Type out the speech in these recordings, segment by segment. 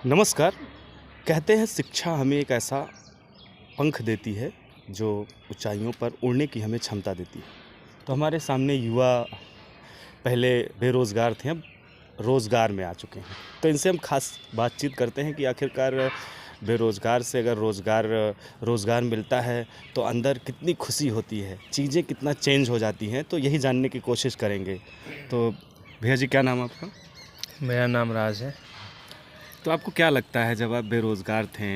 नमस्कार। कहते हैं शिक्षा हमें एक ऐसा पंख देती है जो ऊंचाइयों पर उड़ने की हमें क्षमता देती है। तो हमारे सामने युवा पहले बेरोज़गार थे, अब रोज़गार में आ चुके हैं। तो इनसे हम खास बातचीत करते हैं कि आखिरकार बेरोज़गार से अगर रोज़गार मिलता है तो अंदर कितनी खुशी होती है, चीज़ें कितना चेंज हो जाती हैं। तो यही जानने की कोशिश करेंगे। तो भैया जी, क्या नाम है आपका? मेरा नाम राज है। तो आपको क्या लगता है, जब आप बेरोज़गार थे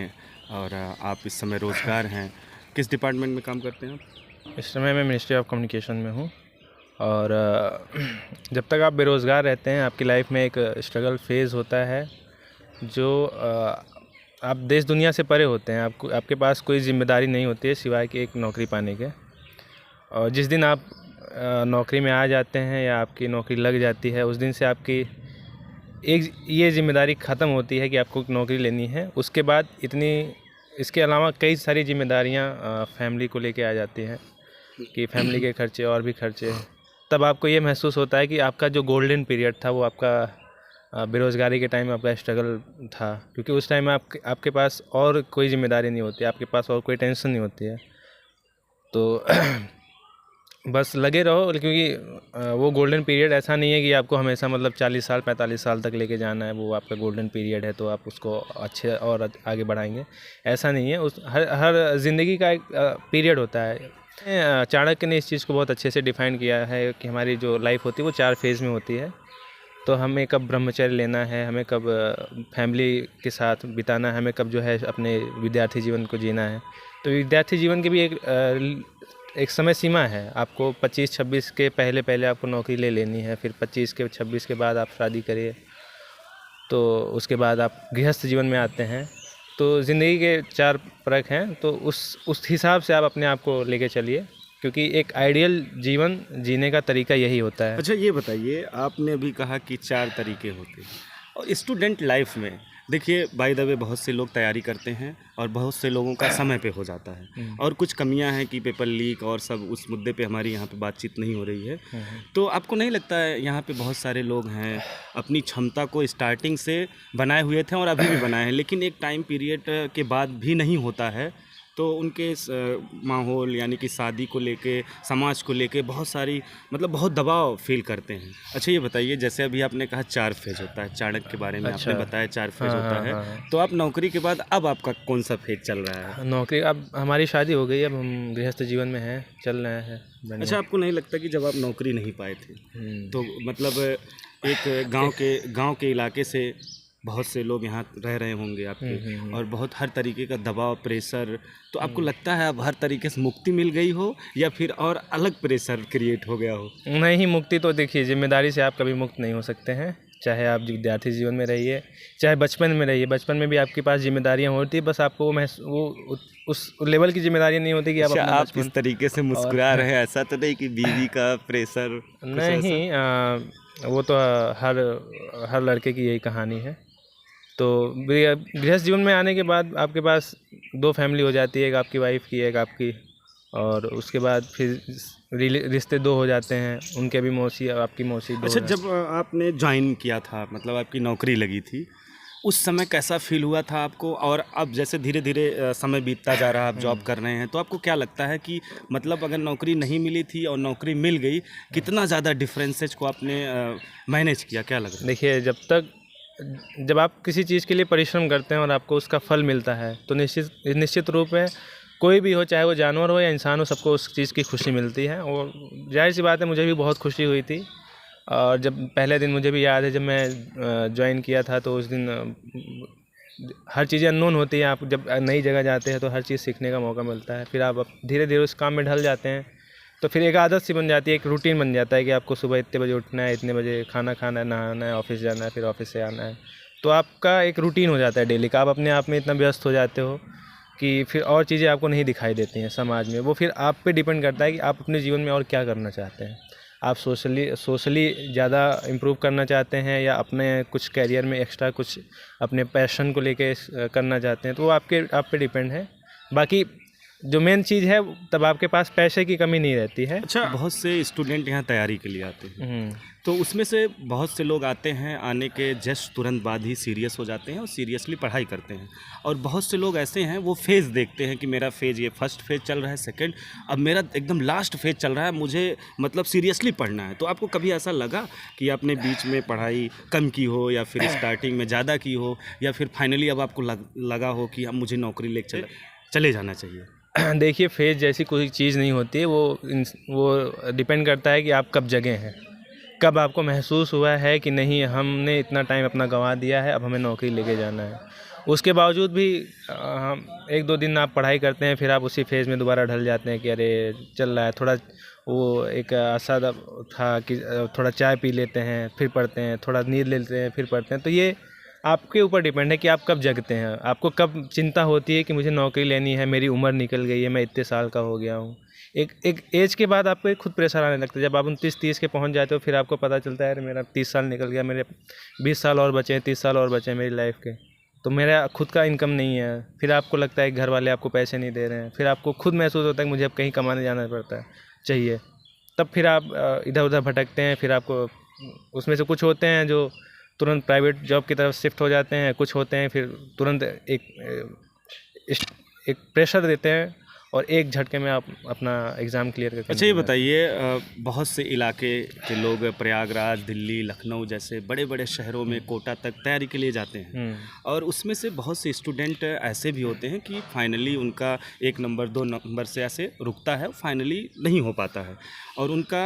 और आप इस समय रोज़गार हैं, किस डिपार्टमेंट में काम करते हैं आप? इस समय मैं मिनिस्ट्री ऑफ कम्युनिकेशन में हूँ और जब तक आप बेरोज़गार रहते हैं आपकी लाइफ में एक स्ट्रगल फेज़ होता है जो आप देश दुनिया से परे होते हैं। आपके पास कोई ज़िम्मेदारी नहीं होती है सिवाय कि एक नौकरी पाने के। और जिस दिन आप नौकरी में आ जाते हैं या आपकी नौकरी लग जाती है, उस दिन से आपकी एक ये ज़िम्मेदारी ख़त्म होती है कि आपको नौकरी लेनी है। उसके बाद इसके अलावा कई सारी ज़िम्मेदारियाँ फैमिली को लेके आ जाती हैं कि फैमिली के खर्चे और भी खर्चे हैं। तब आपको ये महसूस होता है कि आपका जो गोल्डन पीरियड था वो आपका बेरोज़गारी के टाइम में आपका स्ट्रगल था, क्योंकि उस टाइम में आपके पास और कोई ज़िम्मेदारी नहीं होती, आपके पास और कोई टेंशन नहीं होती है। तो बस लगे रहो, क्योंकि वो गोल्डन पीरियड ऐसा नहीं है कि आपको हमेशा मतलब 40 साल 45 साल तक लेके जाना है। वो आपका गोल्डन पीरियड है तो आप उसको अच्छे और आगे बढ़ाएंगे, ऐसा नहीं है। उस हर ज़िंदगी का एक पीरियड होता है। चाणक्य ने इस चीज़ को बहुत अच्छे से डिफ़ाइन किया है कि हमारी जो लाइफ होती है वो 4 फेज़ में होती है। तो हमें कब ब्रह्मचर्य लेना है, हमें कब फैमिली के साथ बिताना है, हमें कब जो है अपने विद्यार्थी जीवन को जीना है। तो विद्यार्थी जीवन की भी एक समय सीमा है। आपको 25-26 के पहले पहले आपको नौकरी ले लेनी है, फिर 25 के 26 के बाद आप शादी करिए, तो उसके बाद आप गृहस्थ जीवन में आते हैं। तो ज़िंदगी के 4 परख हैं, तो उस हिसाब से आप अपने आप को लेके चलिए, क्योंकि एक आइडियल जीवन जीने का तरीका यही होता है। अच्छा, ये बताइए, आपने अभी कहा कि 4 तरीके होते हैं और स्टूडेंट लाइफ में देखिए, बाय द वे बहुत से लोग तैयारी करते हैं और बहुत से लोगों का समय पे हो जाता है और कुछ कमियां हैं कि पेपर लीक और सब, उस मुद्दे पे हमारी यहाँ पे बातचीत नहीं हो रही है। तो आपको नहीं लगता है यहाँ पे बहुत सारे लोग हैं अपनी क्षमता को स्टार्टिंग से बनाए हुए थे और अभी भी बनाए हैं, लेकिन एक टाइम पीरियड के बाद भी नहीं होता है, तो उनके माहौल यानी कि शादी को लेके, समाज को लेके बहुत सारी मतलब बहुत दबाव फील करते हैं। अच्छा, ये बताइए, जैसे अभी आपने कहा 4 फेज होता है, चाणक्य के बारे में अच्छा। आपने बताया 4 फेज हाँ, होता हाँ, है। हाँ, हाँ। तो आप नौकरी के बाद अब आपका कौन सा फेज चल रहा है? नौकरी, अब हमारी शादी हो गई, अब हम गृहस्थ जीवन में हैं, चल रहे हैं बढ़िया। अच्छा, आपको नहीं लगता कि जब आप नौकरी नहीं पाए थे तो मतलब एक गांव के इलाके से बहुत से लोग यहाँ रह रहे होंगे आपके और बहुत हर तरीके का दबाव, प्रेशर, तो आपको लगता है अब हर तरीके से मुक्ति मिल गई हो या फिर और अलग प्रेशर क्रिएट हो गया हो? नहीं, मुक्ति तो देखिए, जिम्मेदारी से आप कभी मुक्त नहीं हो सकते हैं। चाहे आप विद्यार्थी जीवन में रहिए, चाहे बचपन में रहिए, बचपन में भी आपके पास जिम्मेदारियां होती है, बस आपको उस लेवल की जिम्मेदारी नहीं होती कि आप अच्छा, अपना आप बचपन इस तरीके से और मुस्कुरा रहे हैं, ऐसा तो नहीं कि बीवी का प्रेशर कुछ ऐसा? नहीं, वो तो हर लड़के की यही कहानी है। तो गृहस्थ जीवन में आने के बाद आपके पास 2 फैमिली हो जाती है, एक आपकी वाइफ की, एक आपकी, और उसके बाद फिर रिश्ते 2 हो जाते हैं, उनके भी मौसी और आपकी मौसी 2 अच्छा, हैं। जब आपने ज्वाइन किया था, मतलब आपकी नौकरी लगी थी, उस समय कैसा फील हुआ था आपको? और अब जैसे धीरे धीरे समय बीतता जा रहा है, आप जॉब कर रहे हैं, तो आपको क्या लगता है कि मतलब अगर नौकरी नहीं मिली थी और नौकरी मिल गई, कितना ज़्यादा डिफरेंसेज को आपने मैनेज किया, क्या लग रहा है? देखिए, जब आप किसी चीज़ के लिए परिश्रम करते हैं और आपको उसका फल मिलता है, तो निश्चित रूप में कोई भी हो, चाहे वो जानवर हो या इंसान हो, सबको उस चीज़ की खुशी मिलती है। और जाहिर सी बात है, मुझे भी बहुत खुशी हुई थी। और जब पहले दिन मुझे भी याद है, जब मैं ज्वाइन किया था, तो उस दिन हर चीज़ें अननोन होती हैं। आप जब नई जगह जाते हैं तो हर चीज़ सीखने का मौका मिलता है। फिर आप धीरे धीरे उस काम में ढल जाते हैं, तो फिर एक आदत सी बन जाती है, एक रूटीन बन जाता है कि आपको सुबह इतने बजे उठना है, इतने बजे खाना खाना है, नहाना है, ऑफिस जाना है, फिर ऑफिस से आना है। तो आपका एक रूटीन हो जाता है डेली का। आप अपने आप में इतना व्यस्त हो जाते हो कि फिर और चीज़ें आपको नहीं दिखाई देती हैं समाज में। वो फिर आप पे डिपेंड करता है कि आप अपने जीवन में और क्या करना चाहते हैं। आप सोशली ज़्यादा इम्प्रूव करना चाहते हैं या अपने कुछ करियर में एक्स्ट्रा कुछ अपने पैशन को लेके करना चाहते हैं, तो वो आप पे डिपेंड है। बाकी जो मेन चीज़ है तब आपके पास पैसे की कमी नहीं रहती है। अच्छा, बहुत से स्टूडेंट यहाँ तैयारी के लिए आते हैं, तो उसमें से बहुत से लोग आते हैं, आने के जस्ट तुरंत बाद ही सीरियस हो जाते हैं और सीरियसली पढ़ाई करते हैं। और बहुत से लोग ऐसे हैं, वो फेज़ देखते हैं कि मेरा फेज़, ये फर्स्ट फेज़ चल रहा है, सेकंड, अब मेरा एकदम लास्ट फेज़ चल रहा है, मुझे मतलब सीरियसली पढ़ना है। तो आपको कभी ऐसा लगा कि आपने बीच में पढ़ाई कम की हो, या फिर स्टार्टिंग में ज़्यादा की हो, या फिर फाइनली अब आपको लगा हो कि अब मुझे नौकरी लेके चले जाना चाहिए? देखिए, फेज़ जैसी कोई चीज़ नहीं होती है, वो डिपेंड करता है कि आप कब जगे हैं, कब आपको महसूस हुआ है कि नहीं, हमने इतना टाइम अपना गंवा दिया है, अब हमें नौकरी लेके जाना है। उसके बावजूद भी हम 1-2 दिन आप पढ़ाई करते हैं, फिर आप उसी फेज़ में दोबारा ढल जाते हैं कि अरे चल रहा है, थोड़ा वो एक आशा था कि थोड़ा चाय पी लेते हैं फिर पढ़ते हैं, थोड़ा नींद लेते हैं फिर पढ़ते हैं। तो ये आपके ऊपर डिपेंड है कि आप कब जगते हैं, आपको कब चिंता होती है कि मुझे नौकरी लेनी है, मेरी उम्र निकल गई है, मैं इतने साल का हो गया हूँ। एक एज के बाद आपको एक खुद प्रेशर आने लगता है। जब आप 29-30 के पहुँच जाते हो, फिर आपको पता चलता है अरे मेरा 30 साल निकल गया, मेरे 20 साल और बचे हैं, 30 साल और बचे हैं मेरी लाइफ के, तो मेरा खुद का इनकम नहीं है। फिर आपको लगता है घर वाले आपको पैसे नहीं दे रहे हैं, फिर आपको खुद महसूस होता है कि मुझे अब कहीं कमाने जाना पड़ता है चाहिए। तब फिर आप इधर उधर भटकते हैं। फिर आपको उसमें से कुछ होते हैं जो तुरंत प्राइवेट जॉब की तरफ शिफ्ट हो जाते हैं, कुछ होते हैं फिर तुरंत एक प्रेशर देते हैं और एक झटके में आप अपना एग्ज़ाम क्लियर करके। अच्छा, ये बताइए, बहुत से इलाके के लोग प्रयागराज, दिल्ली, लखनऊ जैसे बड़े बड़े शहरों में कोटा तक तैयारी के लिए जाते हैं, और उसमें से बहुत से स्टूडेंट ऐसे भी होते हैं कि फाइनली उनका 1 नंबर 2 नंबर से ऐसे रुकता है, फाइनली नहीं हो पाता है, और उनका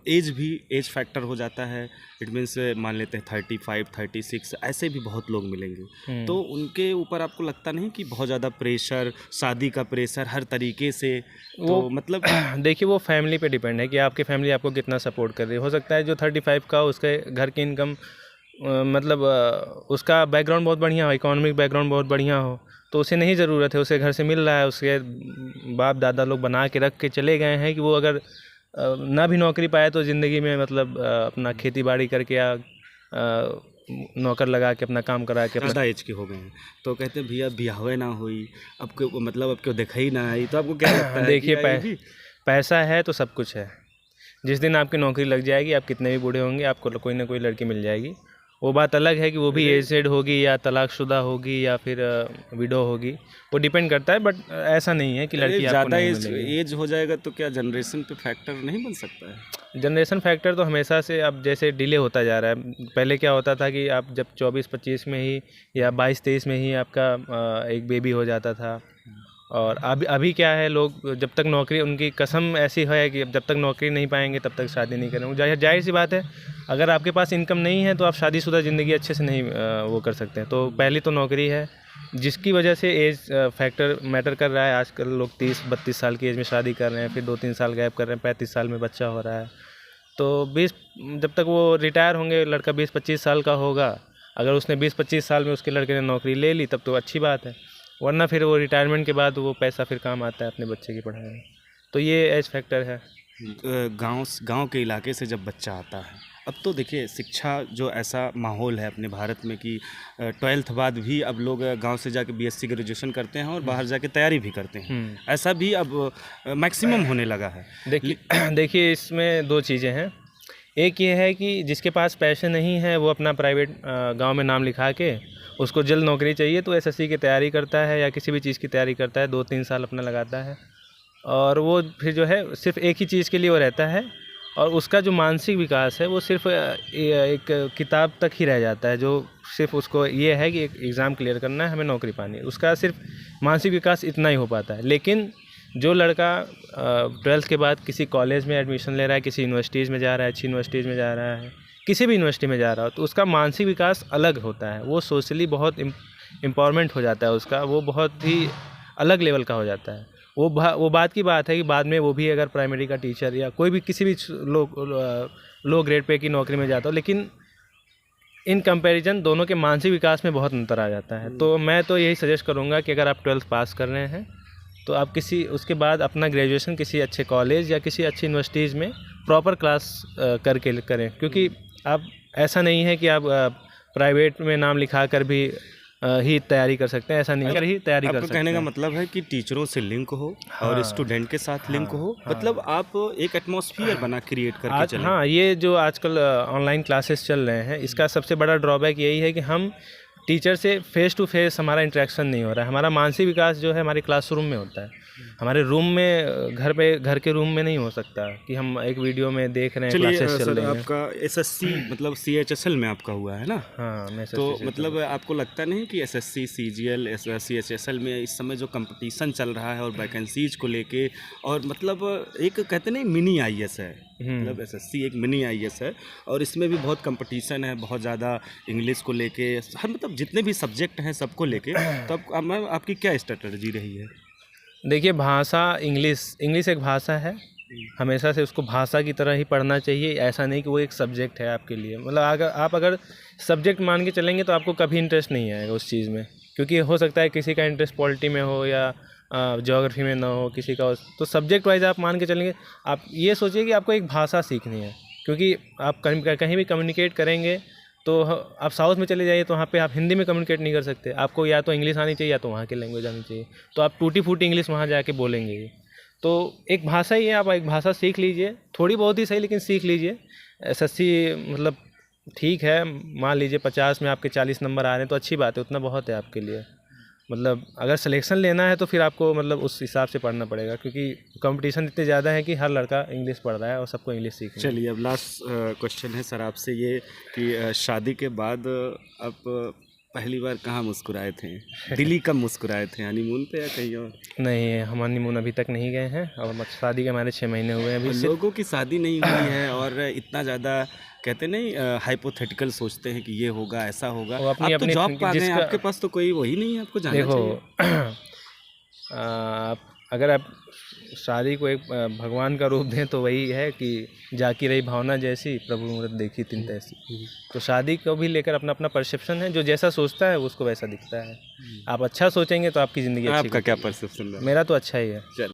एज फैक्टर हो जाता है। इट मीन्स मान लेते हैं 35, 36, ऐसे भी बहुत लोग मिलेंगे। तो उनके ऊपर आपको लगता नहीं कि बहुत ज़्यादा प्रेशर, शादी का प्रेशर हर तरीके से, तो मतलब देखिए, वो फैमिली पे डिपेंड है कि आपकी फैमिली आपको कितना सपोर्ट कर रही है। हो सकता है जो 35 का उसके घर की इनकम मतलब उसका बैकग्राउंड बहुत बढ़िया हो, इकोनॉमिक बैकग्राउंड बहुत बढ़िया हो, तो उसे नहीं ज़रूरत है, उसे घर से मिल रहा है, उसके बाप दादा लोग बना के रख के चले गए हैं कि वो अगर ना भी नौकरी पाए तो ज़िंदगी में मतलब अपना खेती बाड़ी करके या नौकर लगा के अपना काम करा के ज़्यादा एज के हो गए हैं, तो कहते हैं भैया ब्याह ना हुई, अब क्यों, मतलब अब क्यों देखा ही ना आई, तो आपको क्या लगता है? देखिए, पैसा है तो सब कुछ है। जिस दिन आपकी नौकरी लग जाएगी, आप कितने भी बूढ़े होंगे, आपको कोई ना कोई लड़की मिल जाएगी। वो बात अलग है कि वो भी एजेड होगी या तलाकशुदा होगी या फिर विडो होगी, वो डिपेंड करता है। बट ऐसा नहीं है कि लड़की आपको ज़्यादा नहीं मिलेगी। एज हो जाएगा तो क्या जनरेशन पे फैक्टर नहीं बन सकता है? जनरेशन फैक्टर तो हमेशा से अब जैसे डिले होता जा रहा है। पहले क्या होता था कि आप जब 24-25 में ही या 22-23 में ही आपका एक बेबी हो जाता था, और अभी क्या है, लोग जब तक नौकरी, उनकी कसम ऐसी है कि जब तक नौकरी नहीं पाएंगे तब तक शादी नहीं करेंगे। जाहिर सी बात है, अगर आपके पास इनकम नहीं है तो आप शादीशुदा ज़िंदगी अच्छे से नहीं वो कर सकते हैं। तो पहली तो नौकरी है, जिसकी वजह से एज फैक्टर मैटर कर रहा है। आजकल लोग 30-32 साल की एज में शादी कर रहे हैं, फिर 2-3 साल गैप कर रहे हैं, 35 साल में बच्चा हो रहा है। तो जब तक वो रिटायर होंगे, लड़का 20-25 साल का होगा, अगर उसने 20-25 साल में उसके लड़के ने नौकरी ले ली तब तो अच्छी बात है, वरना फिर वो रिटायरमेंट के बाद वो पैसा फिर काम आता है अपने बच्चे की पढ़ाई में। तो ये एज फैक्टर है। गांव के इलाके से जब बच्चा आता है, अब तो देखिए शिक्षा जो ऐसा माहौल है अपने भारत में कि 12th बाद भी अब लोग गांव से जाके BSc ग्रेजुएशन करते हैं और बाहर जाके तैयारी भी करते हैं। ऐसा भी अब मैक्सिमम होने लगा है। देखिए, इसमें 2 चीज़ें हैं। एक ये है कि जिसके पास पैसे नहीं है, वो अपना प्राइवेट गांव में नाम लिखा के, उसको जल्द नौकरी चाहिए तो SSC की तैयारी करता है या किसी भी चीज़ की तैयारी करता है, 2-3 साल अपना लगाता है, और वो फिर जो है सिर्फ एक ही चीज़ के लिए वो रहता है, और उसका जो मानसिक विकास है वो सिर्फ एक किताब तक ही रह जाता है। जो सिर्फ उसको ये है कि एक एग्ज़ाम क्लियर करना है, हमें नौकरी पानी है, उसका सिर्फ मानसिक विकास इतना ही हो पाता है। लेकिन जो लड़का 12th के बाद किसी कॉलेज में एडमिशन ले रहा है, किसी यूनिवर्सिटीज़ में जा रहा है, अच्छी यूनिवर्सिटीज़ में जा रहा है, किसी भी यूनिवर्सिटी में जा रहा हो, तो उसका मानसिक विकास अलग होता है। वो सोशली बहुत इम्पावरमेंट हो जाता है उसका, वो बहुत ही अलग लेवल का हो जाता है। वो बात की बात है कि बाद में वो भी अगर प्राइमरी का टीचर या कोई भी किसी भी लो ग्रेड पे की नौकरी में जाता हो, लेकिन इन कंपैरिजन दोनों के मानसिक विकास में बहुत अंतर आ जाता है। तो मैं तो यही सजेस्ट करूँगा कि अगर आप 12th पास कर रहे हैं तो आप उसके बाद अपना ग्रेजुएशन किसी अच्छे कॉलेज या किसी अच्छी यूनिवर्सिटीज़ में प्रॉपर क्लास करके करें, क्योंकि आप ऐसा नहीं है कि आप प्राइवेट में नाम लिखा कर भी ही तैयारी कर सकते हैं, ऐसा नहीं कर ही तैयारी कर आपका सकते कहने का हैं। मतलब है कि टीचरों से लिंक हो और हाँ, स्टूडेंट के साथ लिंक हो, हाँ। मतलब आप एक एटमॉस्फेयर बना क्रिएट करके आज चलें। हाँ, ये जो आजकल ऑनलाइन क्लासेस चल रहे हैं, इसका सबसे बड़ा ड्रॉबैक यही है कि हम टीचर से फेस टू फेस हमारा इंटरेक्शन नहीं हो रहा है। हमारा मानसिक विकास जो है हमारे क्लासरूम में होता है, हमारे रूम में, घर के रूम में नहीं हो सकता कि हम एक वीडियो में देख रहे हैं, चलिए क्लासेस चल सर, रही हैं। आपका एसएससी मतलब सीएचएसएल में आपका हुआ है ना? हाँ, मैं तो SSC से मतलब आपको लगता नहीं कि एसएससी सीजीएल सीएचएसएल में इस समय जो कंपटीशन चल रहा है और वैकेंसीज को लेके, और मतलब एक कहते नहीं मिनी आईएएस है, मतलब एसएससी एक मिनी आईएएस है और इसमें भी बहुत कंपटीशन है, बहुत ज़्यादा इंग्लिश को लेके, हर मतलब जितने भी सब्जेक्ट हैं सबको लेके, तो मैम आपकी क्या स्ट्रेटजी रही है? देखिए, भाषा इंग्लिश एक भाषा है, हमेशा से उसको भाषा की तरह ही पढ़ना चाहिए। ऐसा नहीं कि वो एक सब्जेक्ट है आपके लिए, मतलब अगर सब्जेक्ट मान के चलेंगे तो आपको कभी इंटरेस्ट नहीं आएगा उस चीज़ में, क्योंकि हो सकता है किसी का इंटरेस्ट पॉलिटी में हो या ज्योग्राफी में ना हो, किसी का तो सब्जेक्ट वाइज आप मान के चलेंगे। आप ये सोचिए कि आपको एक भाषा सीखनी है, क्योंकि आप कहीं भी कम्युनिकेट करेंगे तो आप साउथ में चले जाइए तो वहाँ पे आप हिंदी में कम्युनिकेट नहीं कर सकते, आपको या तो इंग्लिश आनी चाहिए या तो वहाँ की लैंग्वेज आनी चाहिए, तो आप टूटी फूटी इंग्लिश वहाँ जाके बोलेंगे ही। तो एक भाषा ही है, आप एक भाषा सीख लीजिए, थोड़ी बहुत ही सही लेकिन सीख लीजिए। एसएससी मतलब ठीक है, मान लीजिए 50 में आपके 40 नंबर आ रहे हैं तो अच्छी बात है, उतना बहुत है आपके लिए। मतलब अगर सिलेक्शन लेना है तो फिर आपको मतलब उस हिसाब से पढ़ना पड़ेगा, क्योंकि कंपटीशन इतने ज़्यादा है कि हर लड़का इंग्लिश पढ़ रहा है और सबको इंग्लिश सीखनी है। चलिए, अब लास्ट क्वेश्चन है सर आपसे ये कि शादी के बाद आप पहली बार कहाँ मुस्कुराए थे? दिल्ली कब मुस्कुराए थे, हनीमून पे या कहीं और? नहीं, हम हनीमून अभी तक नहीं गए हैं और शादी के हमारे 6 महीने हुए हैं अभी। लोगों की शादी नहीं हुई है और इतना ज़्यादा कहते नहीं हाइपोथेटिकल सोचते हैं कि ये होगा, ऐसा होगा। वो अपनी आप तो अपनी जॉब पा गए हैं, जिसका आपके पास तो कोई वही नहीं है, आपको जाना देखो चाहिए। अगर आप शादी को एक भगवान का रूप दें तो वही है कि जाकी रही भावना जैसी, प्रभु मूरत देखी तिन तैसी। तो शादी को भी लेकर अपना अपना परसेप्शन है, जो जैसा सोचता है उसको वैसा दिखता है। आप अच्छा सोचेंगे तो आपकी ज़िंदगी अच्छी आपका क्या परसेप्शन है? मेरा तो अच्छा ही है।